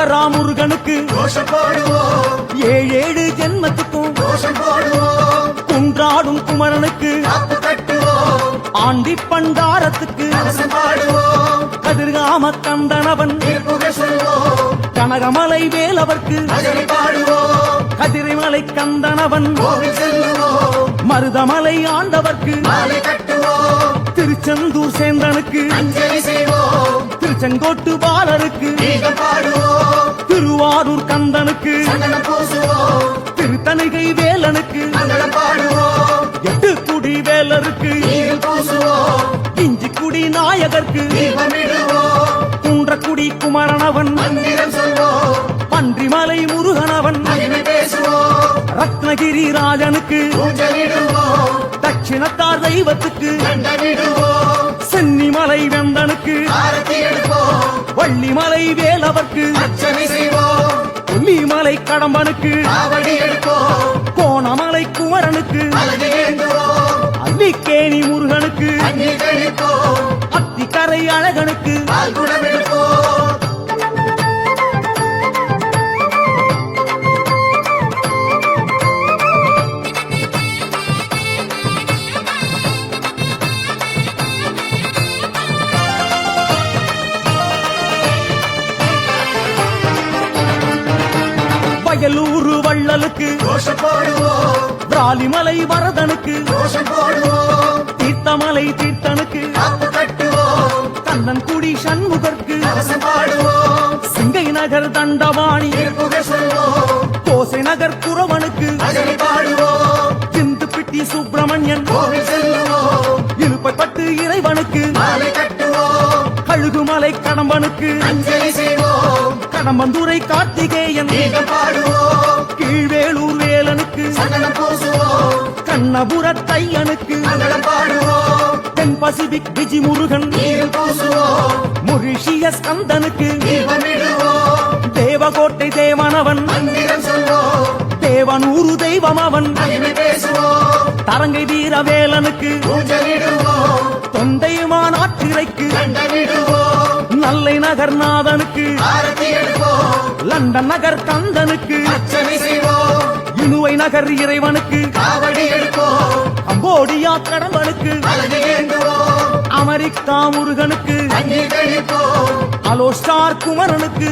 அரோகரா முருகனுக்கு ஏழேழு ஜென்மத்துக்கும் குன்றாடும் குமரனுக்கு ஆண்டி பண்டாரத்துக்கு கதிர்காம கந்தனவன் கனகமலை வேலவர்க்கு கதிரைமலை கந்தனவன் மருதமலை ஆண்டவர்க்கு திருச்செந்தூர் சேந்தனுக்கு திருச்செங்கோட்டு பாலருக்கு திருவாரூர் கந்தனுக்கு திருத்தணிகை வேலனுக்கு எட்டு குடி வேலருக்கு இஞ்சிக்குடி நாயகர்க்கு குன்றக்குடி குமரனவன் பன்றிமலை முருகனவன் ரத்னகிரி ராஜனுக்கு தட்சிணத்தார் தெய்வத்துக்கு சென்னிமலை வெந்தனுக்கு வள்ளிமலை வேலவர்க்கு கொல்லிமலை கடம்பனுக்கு கோணமலை குமரனுக்கு அல்லிக்கேணி முருகனுக்கு அத்திக்கரை அழகனுக்கு வயலூர் வள்ளலுக்கு பிராலிமலை வரதனுக்கு தீர்த்தமலை தீர்த்தனுக்கு கந்தன்குடி சண்முகர்க்கு சிங்கை நகர் தண்டவாணி கோசை நகர் குறவனுக்கு சிந்துப்பிட்டி சுப்பிரமணியன் இருப்பட்டு இறைவனுக்கு கழுகுமலை கடம்பனுக்கு கடம்பந்துரை கார்த்திகேயன் கீழ்வேலூர் வேலனுக்கு கண்ணபுர தையனுக்கு தென் பசிபிக் விஜி முருகன் மொரிஷியஸ் கந்தனுக்கு தேவகோட்டை தேவனவன் தேவனூரு தெய்வம் அவன் தரங்கை வீரவேலனுக்கு தொண்டை மாநாட்டிரைக்கு நல்லை நகர் நாதனுக்கு லண்டன் நகர் கந்தனுக்கு இனுவை நகர் இறைவனுக்கு கம்போடியா கடம்பனுக்கு அமெரிக்கா முருகனுக்கு அலோஸ்டார் குமரனுக்கு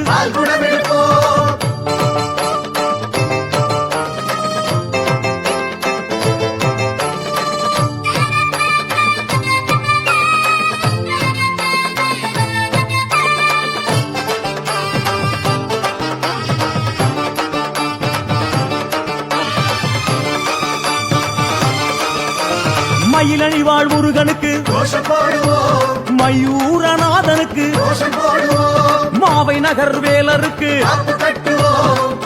மயிலணிவாழ் முருகனுக்கு மயூரநாதனுக்கு மாவை நகர் வேலருக்கு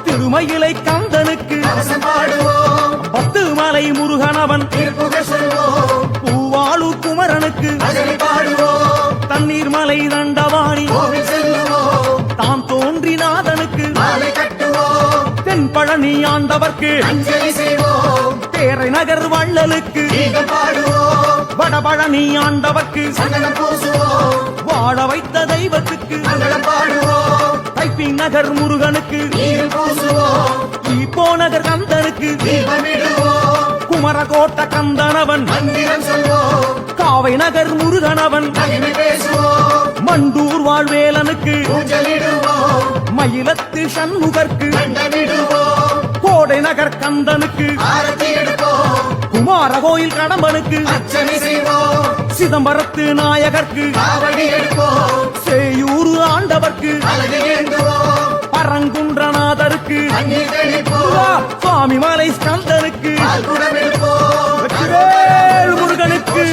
திருமயிலை கந்தனுக்கு பத்து மலை முருகனவன் பூவாளு குமரனுக்கு தண்ணீர் மலை தண்டவாணி தான் தோன்றிநாதனுக்கு தென்பழனி ஆண்டவர்க்கு தேரை நகர் வள்ளலுக்கு வடபழனி ஆண்டவர்க்கு வாழ வைத்த தெய்வத்துக்கு தைப்பிங் நகர் முருகனுக்கு ஈப்போ நகர் கந்தனுக்கு குமரகோட்ட கந்தனவன் காவை நகர் முருகனவன் மண்டூர் வாழ்வேலனுக்கு மயிலத்து சண்முகர்க்கு கோடை நகர் கந்தனுக்கு குமார கோயில் கடம்பனுக்கு சிதம்பரத்து நாயகர்க்கு சேயூர் ஆண்டவர்க்கு பரங்குன்றநாதருக்கு சுவாமி மலை ஸ்கந்தனுக்கு முருகனுக்கு